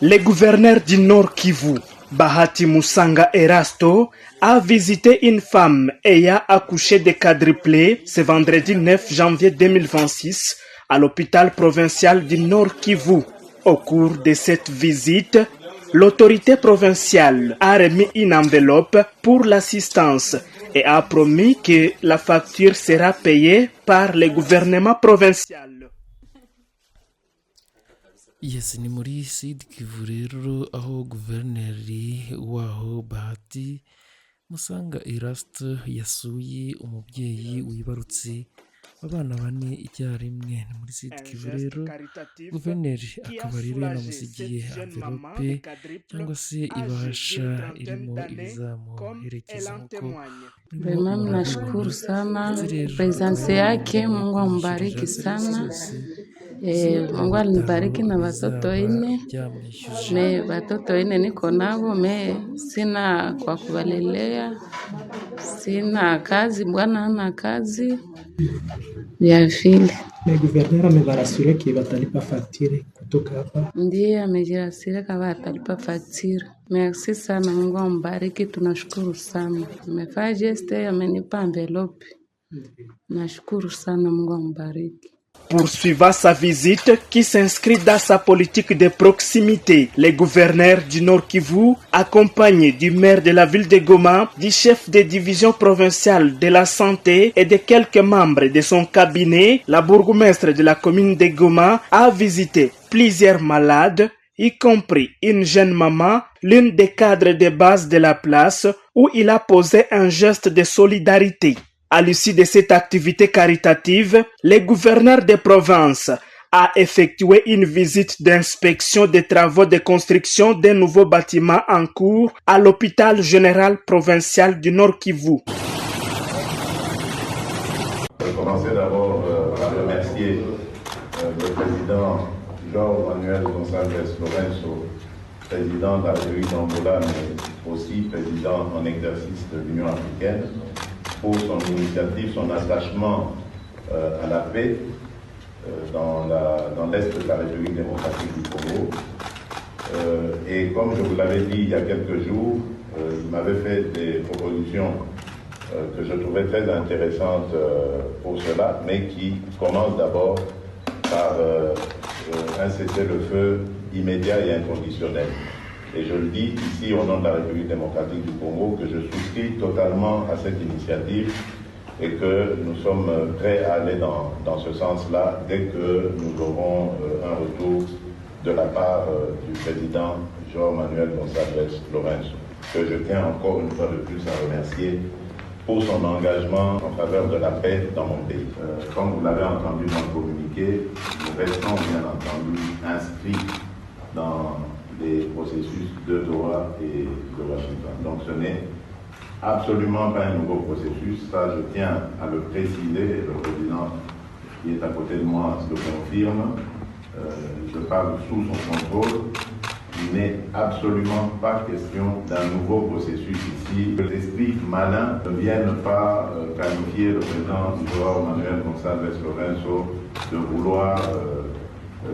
Le gouverneur du Nord Kivu, Bahati Musanga Erasto, a visité une femme ayant accouché de quadruplés ce vendredi 9 janvier 2026 à l'hôpital provincial du Nord Kivu. Au cours de cette visite, l'autorité provinciale a remis une enveloppe pour l'assistance et a promis que la facture sera payée par le gouvernement provincial. Yes, ni muri Sud Kivu rero aho guverineri waho Bahati Musanga Erasto yasuye umubyeyi wibarutse abana bane icyarimwe. Ni muri Sud Kivu rero guverineri akaba rero yanamusigiye envelope cyangwa se ibahasha irimo ibizamuherekeza nk'uko Mimi nashukuru sana presence yake, Mungu ambariki sana. Mungu alinibariki na watoto ine. Watoto ine niko nabo, sina kwa kuwalelea, sina kazi, bwana hana kazi ya vile. Le gouverneur amebarasure ki batalipa facture kutoka hapa. Ndiye amejirasire kama atalipa facture. Merci sana, Mungu ambariki, tunashukuru sana. Amefanya geste, amenipa envelope. Nashukuru sana, Mungu ambariki. Poursuivant sa visite qui s'inscrit dans sa politique de proximité, le gouverneur du Nord Kivu, accompagné du maire de la ville de Goma, du chef de division provinciale de la santé et de quelques membres de son cabinet, la bourgmestre de la commune de Goma a visité plusieurs malades, y compris une jeune maman, l'une des cadres de base de la place, où il a posé un geste de solidarité. À l'issue de cette activité caritative, le gouverneur de province a effectué une visite d'inspection des travaux de construction d'un nouveau bâtiment en cours à l'hôpital général provincial du Nord Kivu. Je vais commencer d'abord à remercier le président João-Manuel Gonçalves Lourenço, président de la République d'Angola, mais aussi président en exercice de l'Union africaine, pour son initiative, son attachement à la paix dans l'Est de la République démocratique du Congo. Et comme je vous l'avais dit il y a quelques jours, il m'avait fait des propositions que je trouvais très intéressantes pour cela, mais qui commencent d'abord par un cessez-le-feu immédiat et inconditionnel. Et je le dis ici au nom de la République démocratique du Congo que je souscris totalement à cette initiative et que nous sommes prêts à aller dans ce sens-là dès que nous aurons un retour de la part du président João-Manuel Gonçalves Lourenço, que je tiens encore une fois de plus à remercier pour son engagement en faveur de la paix dans mon pays. Comme vous l'avez entendu dans le communiqué, nous restons bien entendu inscrits dans les processus de Doha et de Washington. Donc ce n'est absolument pas un nouveau processus, ça je tiens à le préciser, le président qui est à côté de moi le confirme, je parle sous son contrôle. Il n'est absolument pas question d'un nouveau processus ici. Que l'esprit malin ne vienne pas qualifier le président João Manuel Gonçalves Lourenço de vouloir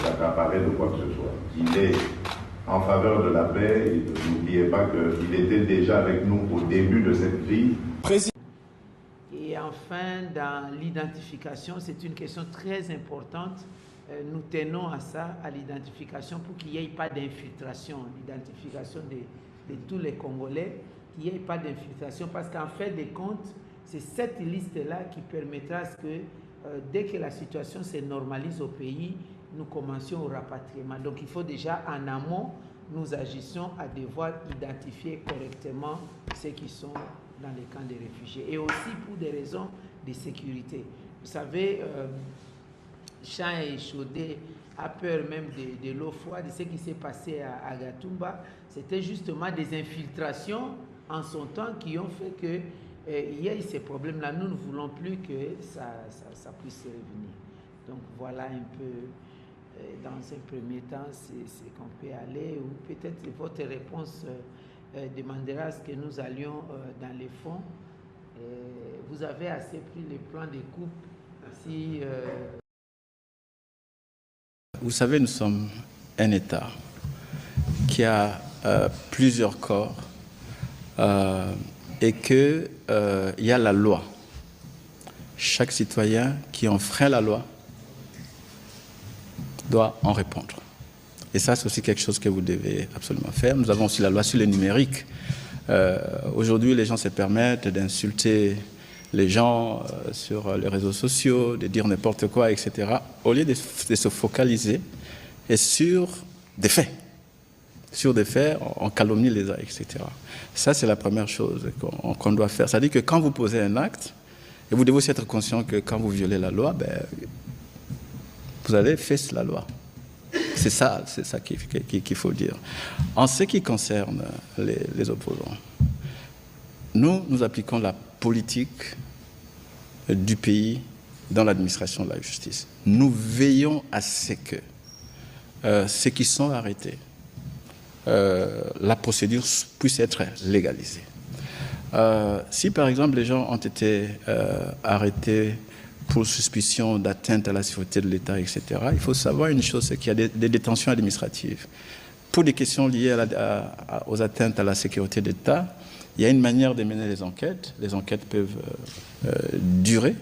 s'accaparer de quoi que ce soit. Il est en faveur de la paix, et n'oubliez pas qu'il était déjà avec nous au début de cette crise. Et enfin, dans l'identification, c'est une question très importante. Nous tenons à ça, à l'identification, pour qu'il n'y ait pas d'infiltration, l'identification de tous les Congolais, qu'il n'y ait pas d'infiltration, parce qu'en fait des comptes, c'est cette liste-là qui permettra à ce que, dès que la situation se normalise au pays, nous commencions au rapatriement. Donc il faut déjà en amont, nous agissions à devoir identifier correctement ceux qui sont dans les camps de réfugiés. Et aussi pour des raisons de sécurité. Vous savez, Champ et Chaudé a peur même de l'eau froide. Ce qui s'est passé à Gatumba, c'était justement des infiltrations en son temps qui ont fait que il y a eu ces problèmes-là. Nous ne voulons plus que ça puisse revenir. Donc voilà un peu, dans un premier temps, c'est qu'on peut aller, ou peut-être votre réponse demandera à ce que nous allions dans les fonds. Vous avez assez pris les plans de coupe. Si, Vous savez, nous sommes un État. qui a plusieurs corps et qu'il y a la loi. Chaque citoyen qui enfreint la loi doit en répondre. Et ça, c'est aussi quelque chose que vous devez absolument faire. Nous avons aussi la loi sur le numérique. Aujourd'hui, les gens se permettent d'insulter les gens sur les réseaux sociaux, de dire n'importe quoi, etc., au lieu de se focaliser et sur des faits. Sur des faits, on calomnie les uns, etc. Ça, c'est la première chose qu'on doit faire. C'est-à-dire que quand vous posez un acte, et vous devez aussi être conscient que quand vous violez la loi, vous allez faire la loi. C'est ça qu'il faut dire. En ce qui concerne les opposants, nous appliquons la politique du pays dans l'administration de la justice. Nous veillons à ce que ceux qui sont arrêtés, la procédure puisse être légalisée. Si par exemple les gens ont été arrêtés pour suspicion d'atteinte à la sûreté de l'État, etc., il faut savoir une chose, c'est qu'il y a des détentions administratives. Pour des questions liées aux atteintes à la sécurité de l'État, il y a une manière de mener les enquêtes. Les enquêtes peuvent durer.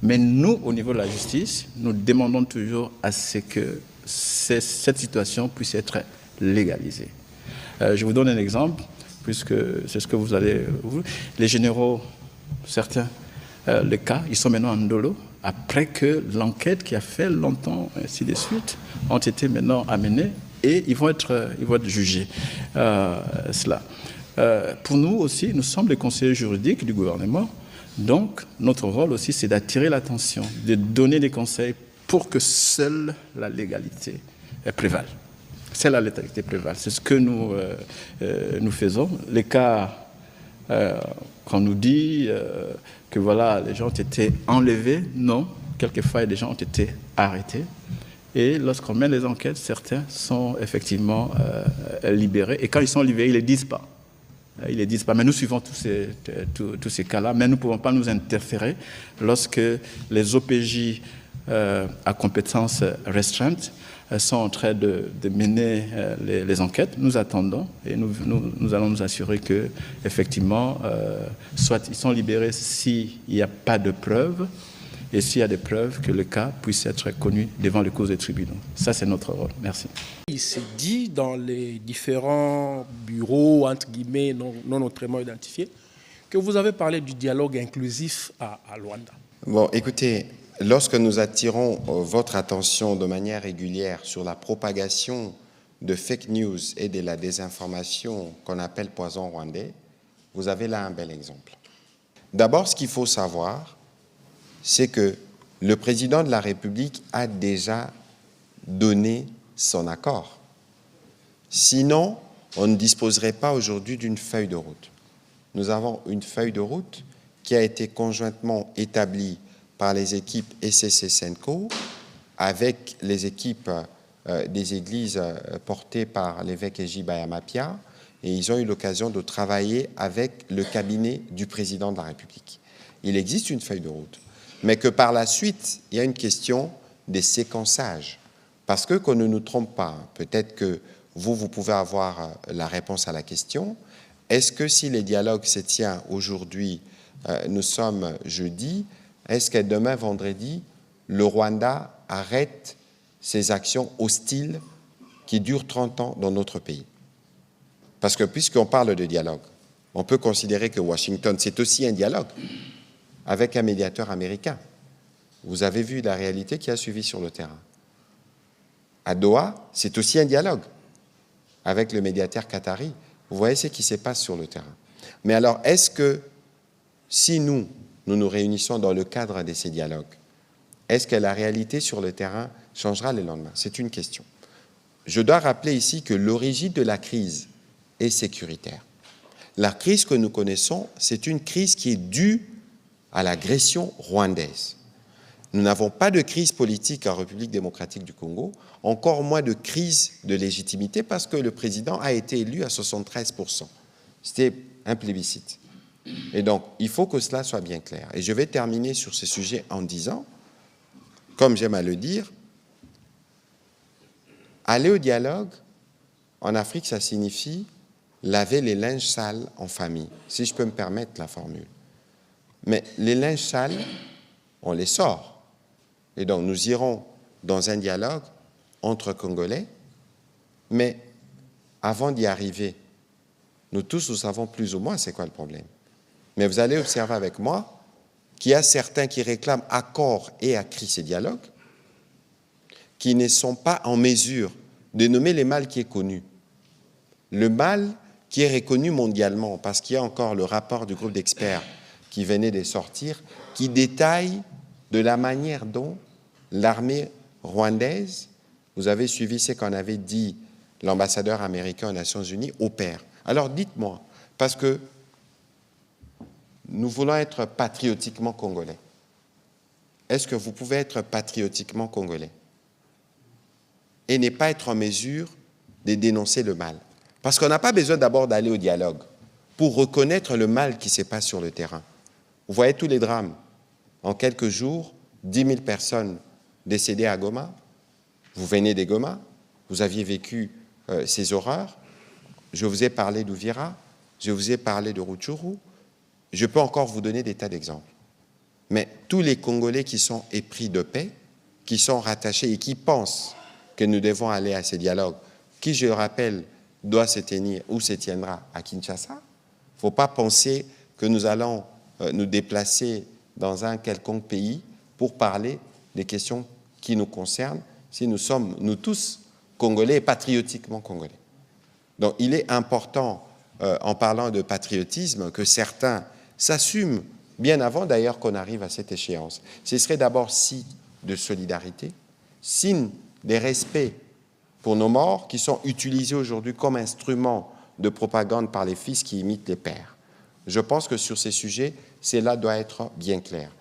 Mais nous, au niveau de la justice, nous demandons toujours à ce que cette situation puisse être légalisée. Je vous donne un exemple, puisque c'est ce que vous allez... Les généraux, certains, le cas, ils sont maintenant en dolo, après que l'enquête qui a fait longtemps, ainsi de suite, ont été maintenant amenées et ils vont être jugés. Pour nous aussi, nous sommes les conseillers juridiques du gouvernement, donc notre rôle aussi, c'est d'attirer l'attention, de donner des conseils pour que seule la légalité prévale. Seule la légalité prévale. C'est ce que nous faisons. Les cas qu'on nous dit que voilà, les gens ont été enlevés, non. Quelquefois, des gens ont été arrêtés. Et lorsqu'on mène les enquêtes, certains sont effectivement libérés. Et quand ils sont libérés, ils ne les disent pas. Ils ne les disent pas. Mais nous suivons tous ces cas-là. Mais nous ne pouvons pas nous interférer lorsque les OPJ à compétences restreintes sont en train de mener les enquêtes. Nous attendons et nous allons nous assurer que, effectivement, soit ils sont libérés s'il n'y a pas de preuves, et s'il y a des preuves, que le cas puisse être connu devant les cours des tribunaux. Ça, c'est notre rôle. Merci. Il s'est dit dans les différents bureaux, entre guillemets, non autrement identifiés, que vous avez parlé du dialogue inclusif à Luanda. Bon, écoutez, lorsque nous attirons votre attention de manière régulière sur la propagation de fake news et de la désinformation qu'on appelle poison rwandais, vous avez là un bel exemple. D'abord, ce qu'il faut savoir, c'est que le président de la République a déjà donné son accord. Sinon, on ne disposerait pas aujourd'hui d'une feuille de route. Nous avons une feuille de route qui a été conjointement établie par les équipes SCC-SENCO avec les équipes des églises portées par l'évêque Eji Bayamapia, et ils ont eu l'occasion de travailler avec le cabinet du président de la République. Il existe une feuille de route, mais que par la suite, il y a une question des séquençages. Parce que, qu'on ne nous trompe pas, peut-être que vous pouvez avoir la réponse à la question, est-ce que si les dialogues se tiennent aujourd'hui, nous sommes jeudi, est-ce que demain, vendredi, le Rwanda arrête ses actions hostiles qui durent 30 ans dans notre pays? Parce que puisqu'on parle de dialogue, on peut considérer que Washington, c'est aussi un dialogue avec un médiateur américain. Vous avez vu la réalité qui a suivi sur le terrain. À Doha, c'est aussi un dialogue avec le médiateur qatari. Vous voyez ce qui se passe sur le terrain. Mais alors, est-ce que si nous nous réunissons dans le cadre de ces dialogues, est-ce que la réalité sur le terrain changera le lendemain? C'est une question. Je dois rappeler ici que l'origine de la crise est sécuritaire. La crise que nous connaissons, c'est une crise qui est due à l'agression rwandaise. Nous n'avons pas de crise politique en République démocratique du Congo, encore moins de crise de légitimité parce que le président a été élu à 73%. C'était un plébiscite. Et donc, il faut que cela soit bien clair. Et je vais terminer sur ce sujet en disant, comme j'aime à le dire, aller au dialogue en Afrique, ça signifie laver les linges sales en famille, si je peux me permettre la formule. Mais les linges sales, on les sort. Et donc, nous irons dans un dialogue entre Congolais, mais avant d'y arriver, nous tous, nous savons plus ou moins c'est quoi le problème. Mais vous allez observer avec moi qu'il y a certains qui réclament à corps et à cri ces dialogues, qui ne sont pas en mesure de nommer le mal qui est connu. Le mal qui est reconnu mondialement, parce qu'il y a encore le rapport du groupe d'experts qui venait de sortir, qui détaille de la manière dont l'armée rwandaise, vous avez suivi ce qu'en avait dit l'ambassadeur américain aux Nations Unies, opère. Alors dites-moi, parce que nous voulons être patriotiquement congolais. Est-ce que vous pouvez être patriotiquement congolais et ne pas être en mesure de dénoncer le mal? Parce qu'on n'a pas besoin d'abord d'aller au dialogue pour reconnaître le mal qui se passe sur le terrain. Vous voyez tous les drames. En quelques jours, 10 000 personnes décédées à Goma. Vous venez des Goma, vous aviez vécu ces horreurs. Je vous ai parlé d'Uvira, je vous ai parlé de Rutshuru. Je peux encore vous donner des tas d'exemples. Mais tous les Congolais qui sont épris de paix, qui sont rattachés et qui pensent que nous devons aller à ces dialogues, qui, je le rappelle, doit se tenir ou se tiendra à Kinshasa, il ne faut pas penser que nous allons nous déplacer dans un quelconque pays pour parler des questions qui nous concernent, si nous sommes, nous tous, Congolais et patriotiquement Congolais. Donc il est important, en parlant de patriotisme, que certains s'assument, bien avant d'ailleurs qu'on arrive à cette échéance. Ce serait d'abord signe de solidarité, signe de respect pour nos morts qui sont utilisés aujourd'hui comme instrument de propagande par les fils qui imitent les pères. Je pense que sur ces sujets, cela doit être bien clair.